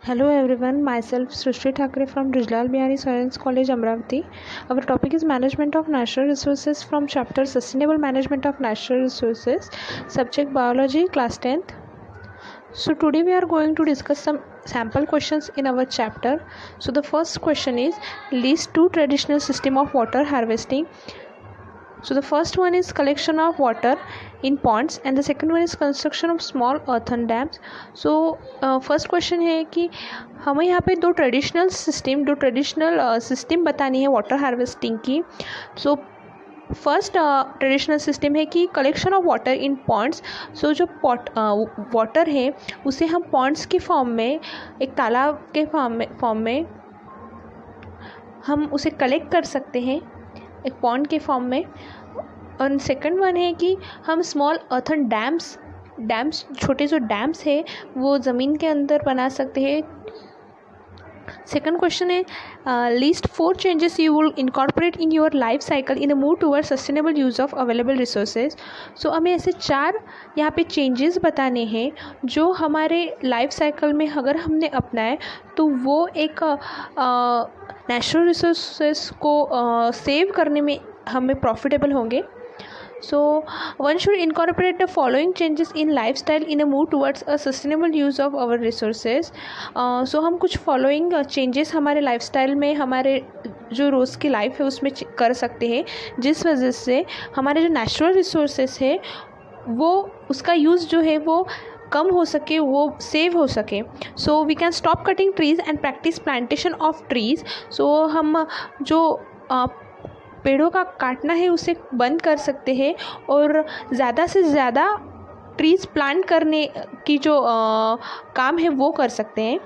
Hello everyone, myself Srishti Thakre from Rijlal Bihari Science College, Amravati. Our topic is Management of Natural Resources from chapter Sustainable Management of Natural Resources, subject Biology, class 10th. So today we are going to discuss some sample questions in our chapter. So the first question is, list two traditional system of water harvesting. So the first one is collection of water in ponds and the second one is construction of small earthen dams. So first question है कि हमें यहाँ पे दो traditional system बतानी है water harvesting की. So first traditional system है कि collection of water in ponds. So जो वाटर है उसे हम पॉन्ड्स के फॉर्म में, एक तालाब के फॉर्म में हम उसे कलेक्ट कर सकते हैं एक पॉन्ड के फॉर्म में. और सेकंड वन है कि हम स्मॉल अर्थन डैम्स छोटे जो डैम्स है वो ज़मीन के अंदर बना सकते हैं. सेकंड क्वेश्चन है, list 4 changes you will incorporate in your life cycle in a move toward sustainable use of available resources. So हमें ऐसे 4 यहाँ पे चेंजेस बताने हैं जो हमारे लाइफ साइकिल में अगर हमने अपनाए तो वो एक नेचुरल रिसोर्सेज को सेव करने में हमें प्रॉफिटेबल होंगे. So one should incorporate the following changes in lifestyle in a move towards a sustainable use of our resources. So हम कुछ following changes हमारे lifestyle में, हमारे जो रोज़ की लाइफ है उसमें कर सकते हैं जिस वजह से हमारे जो नेचुरल रिसोर्सेस है वो उसका यूज़ जो है वो कम हो सके, वो सेव हो सके. So we can stop cutting trees and practice plantation of trees. So हम जो पेड़ों का काटना है उसे बंद कर सकते हैं और ज़्यादा से ज़्यादा ट्रीज़ प्लांट करने की जो काम है वो कर सकते हैं.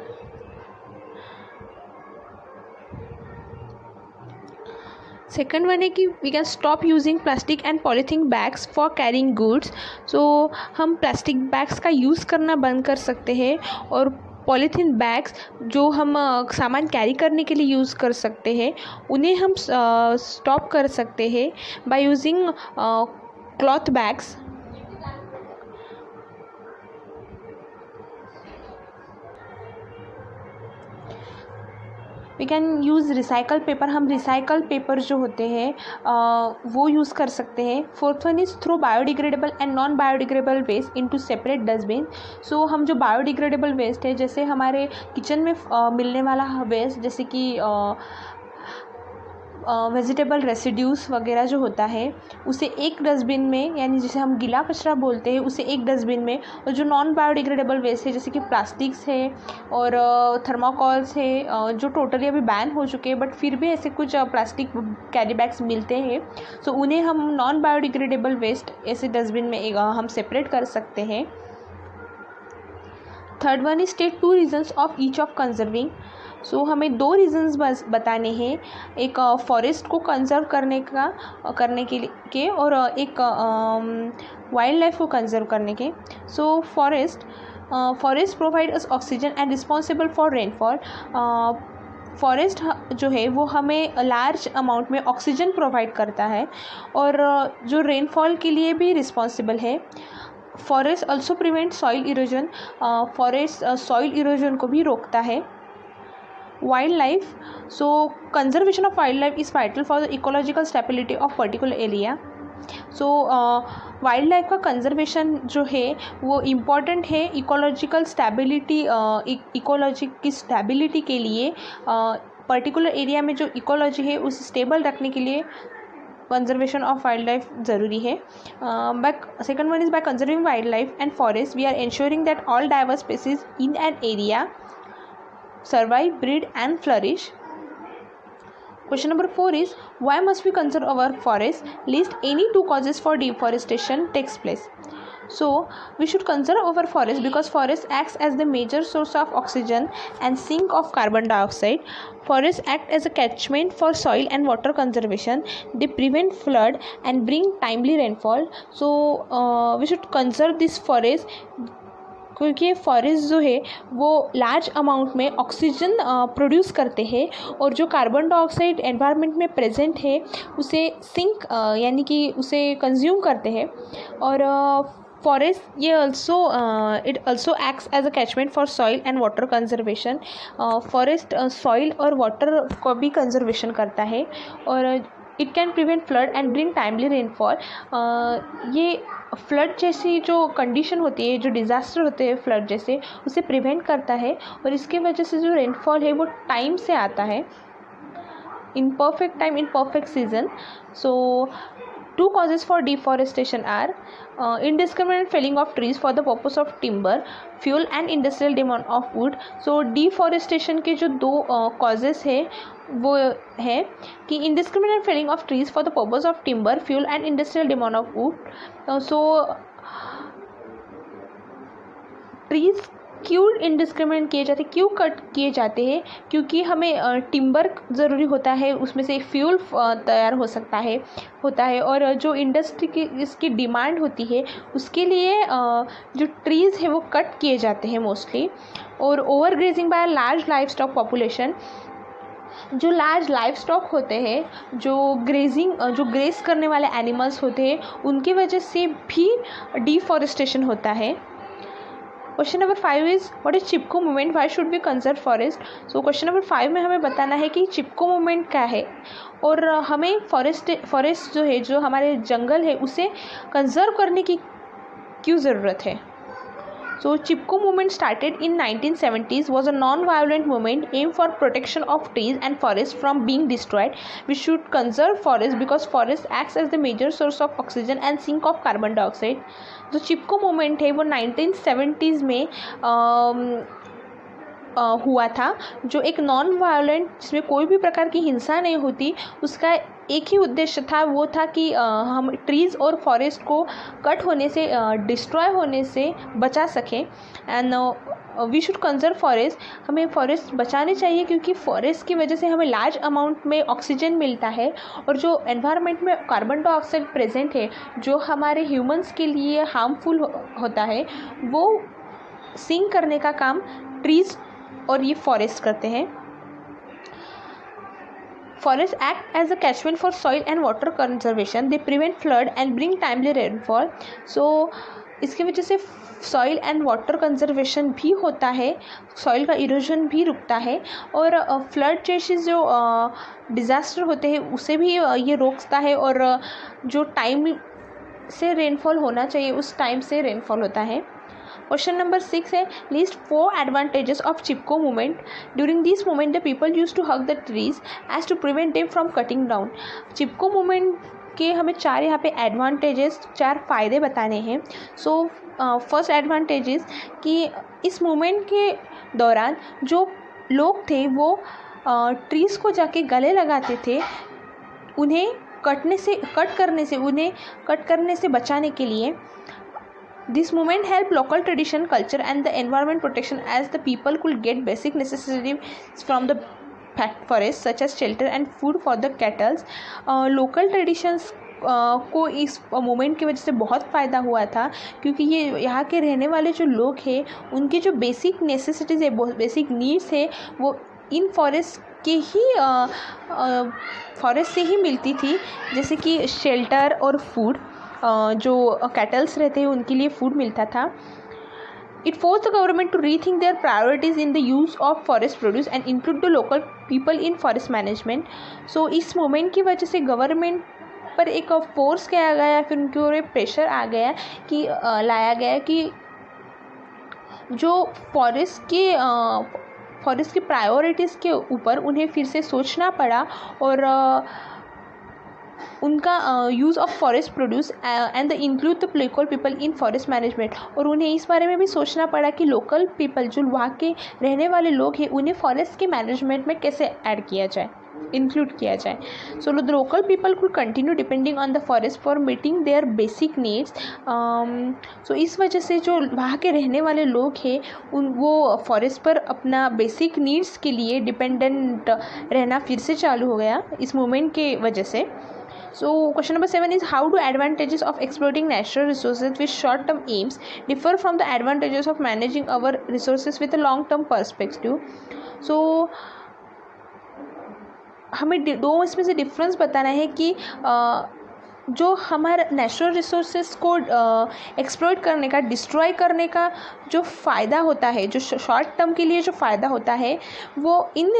सेकंड वन है कि we can stop using plastic and polythene bags for carrying goods. So हम प्लास्टिक बैग्स का यूज़ करना बंद कर सकते हैं और पॉलीथीन बैग्स जो हम सामान कैरी करने के लिए यूज़ कर सकते हैं उन्हें हम स्टॉप कर सकते हैं by using cloth bags. We can use recycle paper. हम रिसाइकल पेपर जो होते हैं वो यूज़ कर सकते हैं. Fourth one is throw biodegradable and non biodegradable waste into separate dustbin. So हम जो बायोडिग्रेडेबल वेस्ट है जैसे हमारे किचन में मिलने वाला वेस्ट जैसे कि वेजिटेबल रेसिड्यूज़ वगैरह जो होता है उसे एक डस्टबिन में, यानी जिसे हम गीला कचरा बोलते हैं, उसे एक डस्टबिन में, और जो नॉन बायोडिग्रेडेबल वेस्ट है जैसे कि प्लास्टिक्स है और थर्माकोल्स है जो टोटली अभी बैन हो चुके हैं बट फिर भी ऐसे कुछ प्लास्टिक कैरी बैग्स मिलते हैं. सो उन्हें हम नॉन बायोडिग्रेडेबल वेस्ट ऐसे डस्टबिन में हम सेपरेट कर सकते हैं. Third one is state 2 reasons of each of conserving. So हमें 2 रीज़न्स बस बताने हैं, एक फॉरेस्ट को कंजर्व करने के और एक वाइल्ड लाइफ को कंजर्व करने के. So forest provide us oxygen and responsible for rainfall. Forest जो है वो हमें लार्ज अमाउंट में ऑक्सीजन प्रोवाइड करता है और जो रेनफॉल के लिए भी रिस्पॉन्सिबल है. Forest also prevent soil erosion. Forest soil erosion को भी रोकता है. Wild life. So conservation of wild life is vital for the ecological stability of particular area. So wild life का कंजर्वेशन जो है वो इम्पॉर्टेंट है इकोलॉजिकल स्टेबिलिटी, इकोलॉजी की स्टेबिलिटी के लिए. पर्टिकुलर एरिया में जो इकोलॉजी है उसे स्टेबल रखने के लिए कंजर्वेशन ऑफ वाइल्ड लाइफ ज़रूरी है. Second one is by conserving wild life and forest we are ensuring that all diverse species in an area survive, breed and flourish. Question number 4 is, why must we conserve our forest? List any 2 causes for deforestation takes place. So we should conserve our forest because forest acts as the major source of oxygen and sink of carbon dioxide. Forests act as a catchment for soil and water conservation. They prevent flood and bring timely rainfall. So we should conserve this forest क्योंकि forest जो है वो large amount में oxygen produce करते हैं और जो carbon dioxide environment में प्रेजेंट है उसे सिंक यानी कि उसे कंज्यूम करते हैं. और फॉरेस्ट ये it also acts as a catchment for soil and water conservation. Forest soil और वाटर को भी कंजर्वेशन करता है और it can prevent flood and bring timely rainfall. ये फ्लड जैसी जो कंडीशन होती है, जो डिज़ास्टर होते हैं फ्लड जैसे, उसे प्रिवेंट करता है और इसके वजह से जो रेनफॉल है वो टाइम से आता है, in perfect time, in perfect season. So two causes for deforestation are indiscriminate felling of trees for the purpose of timber, fuel and industrial demand of wood. So deforestation के जो दो causes है वो है कि indiscriminate felling of trees for the purpose of timber, fuel and industrial demand of wood. So trees क्यों indiscriminate किए जाते हैं, क्यों कट किए जाते हैं? क्योंकि हमें टिम्बर ज़रूरी होता है, उसमें से फ्यूल तैयार होता है और जो इंडस्ट्री की इसकी डिमांड होती है उसके लिए जो ट्रीज़ है वो कट किए जाते हैं मोस्टली. और over grazing by large life stock population, जो लार्ज लाइफ स्टॉक होते हैं, जो ग्रेस करने वाले एनिमल्स होते हैं, उनकी वजह से भी डिफॉरेस्टेशन होता है. Question number 5 is what is Chipko movement, why should be conserve forest. So question number 5 में हमें बताना है कि चिपको मूवमेंट क्या है और हमें फॉरेस्ट जो है, जो हमारे जंगल है, उसे कंजर्व करने की क्यों ज़रूरत है. So Chipko movement started in 1970s, was a non-violent movement aimed for protection of trees and forests from being destroyed. We should conserve forests because forest acts as the major source of oxygen and sink of carbon dioxide. जो चिपको movement है वो 1970s में हुआ था, जो एक non violent, जिसमें कोई भी प्रकार की हिंसा नहीं होती, उसका एक ही उद्देश्य था, वो था कि हम ट्रीज़ और फॉरेस्ट को कट होने से, डिस्ट्रॉय होने से बचा सकें. And we should conserve forest, हमें फॉरेस्ट बचाने चाहिए क्योंकि फॉरेस्ट की वजह से हमें लार्ज अमाउंट में ऑक्सीजन मिलता है और जो एनवायरनमेंट में कार्बन डाइऑक्साइड प्रेजेंट है, जो हमारे ह्यूमंस के लिए हार्मफुल होता है, वो सिंक करने का काम ट्रीज़ और ये फॉरेस्ट करते हैं. Forest act as a catchment for soil and water conservation, they prevent flood and bring timely rainfall. So इसकी वजह से सॉइल एंड वाटर कंजर्वेशन भी होता है, सॉइल का इरोजन भी रुकता है और फ्लड जैसे जो डिज़ास्टर होते हैं उसे भी ये रोकता है और जो टाइम से रेनफॉल होना चाहिए उस टाइम से रेनफॉल होता है. क्वेश्चन नंबर 6 है, list 4 advantages of Chipko movement. During this movement the people use to hug the trees as to prevent them from cutting down. Chipko movement के हमें 4 यहाँ पे एडवांटेजेस, 4 फ़ायदे बताने हैं. सो फर्स्ट एडवांटेजेस कि इस मूवमेंट के दौरान जो लोग थे वो ट्रीज़ को जाके गले लगाते थे, उन्हें कट करने से बचाने के लिए. This movement helped local tradition, culture and the environment protection as the people could get basic necessities from the forest such as shelter and food for the cattle. Local traditions को इस movement की वजह से बहुत फ़ायदा हुआ था क्योंकि ये यहाँ के रहने वाले जो लोग हैं उनकी जो बेसिक नेसेसिटीज़ है, बेसिक नीड्स है, वो इन फॉरेस्ट से ही मिलती थी, जैसे कि शेल्टर और फूड. जो कैटल्स रहते हैं उनके लिए फूड मिलता था. It force the government to rethink their priorities in the use of forest produce and include the local people in forest management. So इस मूवमेंट की वजह से गवर्नमेंट पर एक फोर्स किया गया, फिर उनके ऊपर प्रेशर आ गया कि लाया गया कि जो फॉरेस्ट की प्रायोरिटीज़ के ऊपर उन्हें फिर से सोचना पड़ा और उनका use of forest produce and the include the local people in forest management. और उन्हें इस बारे में भी सोचना पड़ा कि लोकल पीपल, जो वहाँ के रहने वाले लोग हैं, उन्हें फॉरेस्ट के मैनेजमेंट में कैसे ऐड किया जाए, इंक्लूड किया जाए. So the local people could continue depending on the forest for meeting their basic needs. So इस वजह से जो वहाँ के रहने वाले लोग हैं वो फॉरेस्ट पर अपना बेसिक नीड्स के लिए डिपेंडेंट रहना फिर से चालू हो गया इस मूवमेंट के वजह से. So question number 7 is, how do advantages of exploiting natural resources with short term aims differ from the advantages of managing our resources with a long term perspective. So हमें दो इसमें से डिफरेंस बताना है कि जो हमारे नेचुरल रिसोर्सेज को एक्सप्लॉइट करने का, डिस्ट्रॉय करने का जो फ़ायदा होता है, जो शॉर्ट टर्म के लिए जो फ़ायदा होता है, वो इन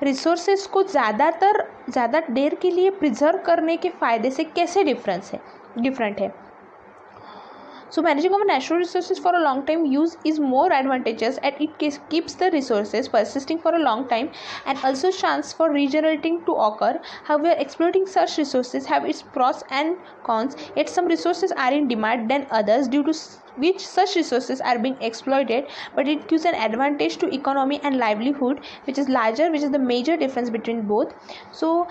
रिसोर्सेज को ज़्यादा देर के लिए प्रिजर्व करने के फ़ायदे से कैसे डिफरेंट है. So managing our natural resources for a long time use is more advantageous, and it keeps the resources persisting for a long time and also chance for regenerating to occur. However, exploiting such resources have its pros and cons, yet some resources are in demand than others, due to which such resources are being exploited, but it gives an advantage to economy and livelihood, which is the major difference between both. So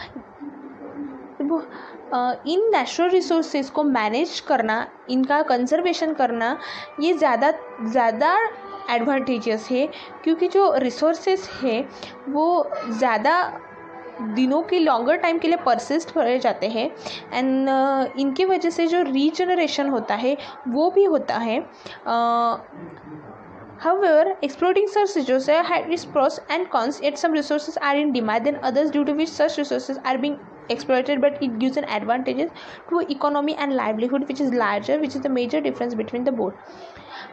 in natural resources को manage करना, इनका conservation करना, ये ज़्यादा advantageous है, क्योंकि जो resources है वो ज़्यादा दिनों के लॉन्गर टाइम के लिए परसिस्ट करे जाते हैं, एंड इनकी वजह से जो रीजनरेशन होता है वो भी होता है. However, exploiting such resources had its pros and cons, yet some resources are in demand than others, due to which such resources are being exploited, but it gives an advantages to economy and livelihood, which is larger, which is the major difference between the both.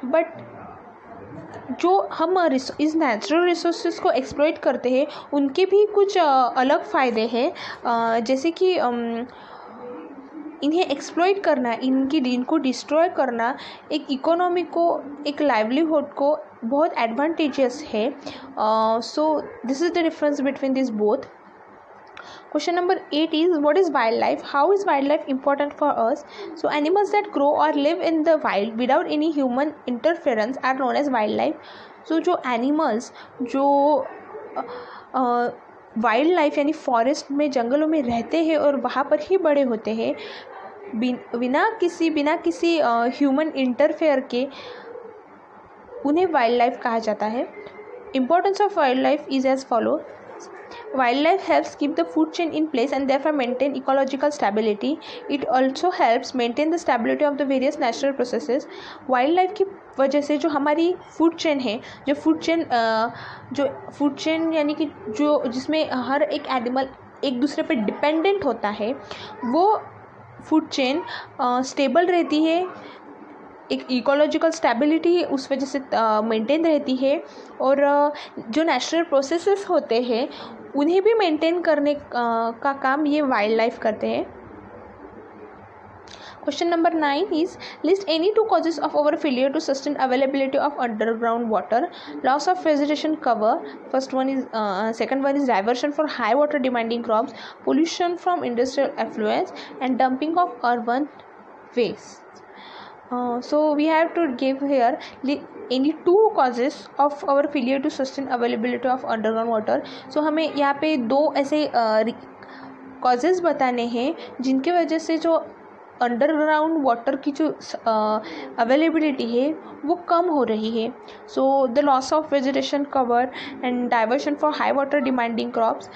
But जो हम इस natural resources को exploit करते हैं उनके भी कुछ अलग फ़ायदे हैं, जैसे कि इन्हें एक्सप्लॉइट करना, इनको डिस्ट्रॉय करना एक इकोनॉमी को, एक लाइवलीहुड को बहुत एडवांटेजियस है. So this is the difference between this both. Question number 8 is, what is wildlife? How is wildlife important for us? So animals that grow or live in the wild without any human interference are known as wildlife. So जो animals जो wild life यानी forest में, जंगलों में रहते हैं और वहाँ पर ही बड़े होते हैं बिना किसी ह्यूमन इंटरफेयर के, उन्हें वाइल्ड लाइफ कहा जाता है. Importance of wildlife is as follows. Wildlife helps keep the food chain in place and therefore maintain ecological stability. It also helps maintain the stability of the various natural processes. Wildlife की वजह से जो हमारी food chain है, जो food chain यानी कि जिसमें हर एक एनिमल एक दूसरे पे डिपेंडेंट होता है, वो फूड चेन स्टेबल रहती है, एक इकोलॉजिकल स्टेबिलिटी उस वजह से मेंटेन रहती है, और जो नेचुरल प्रोसेसेस होते हैं उन्हें भी मेंटेन करने का काम ये वाइल्ड लाइफ करते हैं. Question number 9 is, list any two causes of our failure to sustain availability of underground water. Loss of vegetation cover. Second one is diversion for high water demanding crops, pollution from industrial effluents, and dumping of urban waste. So we have to give here any two causes of our failure to sustain availability of underground water. So हमें यहाँ पे दो ऐसे causes बताने हैं जिनके वजह से जो अंडरग्राउंड वाटर की जो अवेलेबिलिटी है वो कम हो रही है. So the loss of vegetation cover and diversion for high water demanding crops.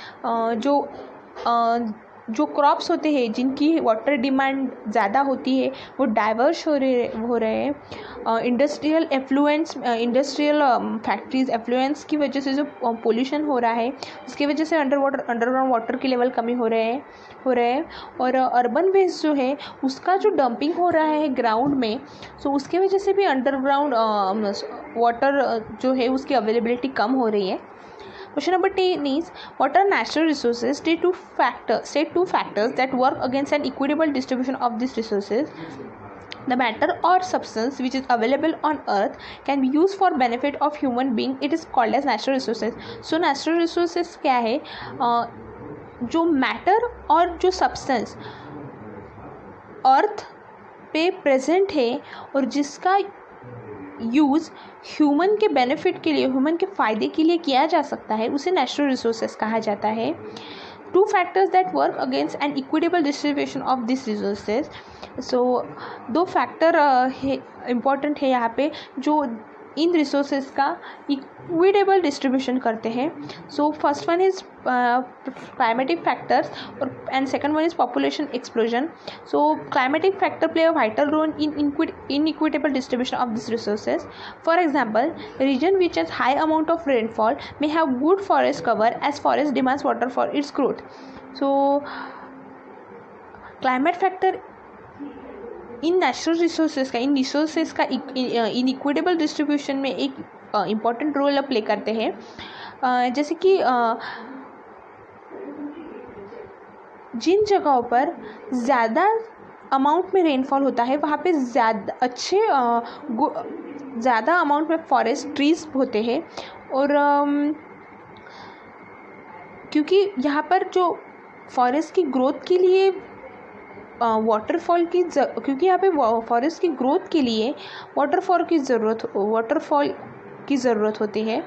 जो क्रॉप्स होते हैं जिनकी वाटर डिमांड ज़्यादा होती है वो डाइवर्स हो रहे हैं. इंडस्ट्रियल फैक्ट्रीज एफ्लुएंस की वजह से जो पोल्यूशन हो रहा है उसकी वजह से अंडरग्राउंड वाटर की लेवल कमी हो रहे हैं. और अर्बन वेस्ट जो है उसका जो डंपिंग हो रहा है ग्राउंड में, सो उसके वजह से भी अंडरग्राउंड वाटर जो है उसकी अवेलेबिलिटी कम हो रही है. Question number 10 is, what are natural resources? State two factors that work against an equitable distribution of these resources. The matter or substance which is available on earth can be used for benefit of human being. It is called as natural resources. So natural resources क्या है? जो matter और जो substance अर्थ पे present है और जिसका use human के बेनिफिट के लिए, ह्यूमन के फ़ायदे के लिए किया जा सकता है, उसे नेचुरल रिसोर्सेज कहा जाता है. Two factors that work against an equitable distribution of this resources. So दो फैक्टर इम्पॉर्टेंट है यहाँ पे जो इन रिसोर्सेज का इक्विटेबल डिस्ट्रीब्यूशन करते हैं. So first one is climatic factors and second one is population explosion. So climatic factor play a vital role in inequitable distribution of these resources. For example, a region which has high amount of rainfall may have good forest cover as forest demands water for its growth. So climate factor in natural resources का, इन resources का inequitable distribution में एक important role play करते हैं। जैसे कि जिन जगहों पर ज़्यादा अमाउंट में रेनफॉल होता है वहाँ पे ज़्यादा अमाउंट में फॉरेस्ट ट्रीज होते हैं, और क्योंकि यहाँ पर जो फॉरेस्ट की ग्रोथ के लिए क्योंकि यहाँ पे फॉरेस्ट की ग्रोथ के लिए वाटरफॉल की ज़रूरत होती है।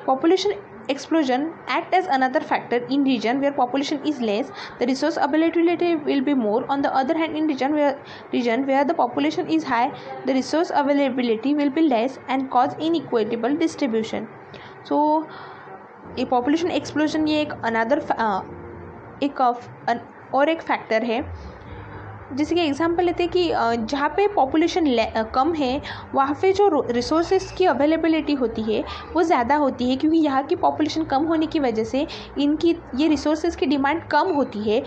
Population explosion act as another factor in region where population is less, the resource availability will be more. On the other hand, in region where the population is high, the resource availability will be less and cause inequitable distribution. So a population explosion ये एक factor है। जैसे कि example लेते हैं कि जहाँ पे पॉपुलेशन कम है वहाँ पे जो रिसोर्सेज की अवेलेबिलिटी होती है वो ज़्यादा होती है, क्योंकि यहाँ की पॉपुलेशन कम होने की वजह से इनकी ये रिसोर्सेज की डिमांड कम होती है।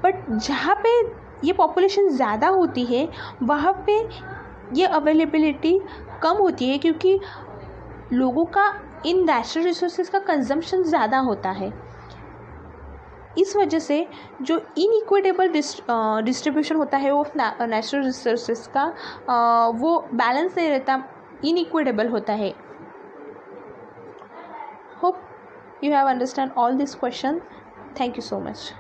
बट जहाँ पे ये पॉपुलेशन ज़्यादा होती है वहाँ पे ये अवेलेबिलिटी कम होती है, क्योंकि लोगों का इन नेचुरल रिसोर्सेज का कंजम्पशन ज़्यादा होता है। इस वजह से जो इनइक्विटेबल डिस्ट्रीब्यूशन होता है वो नेचुरल रिसोर्सेज का वो बैलेंस नहीं रहता, इनइक्विटेबल होता है। Hope you have understand all this question. Thank you so much.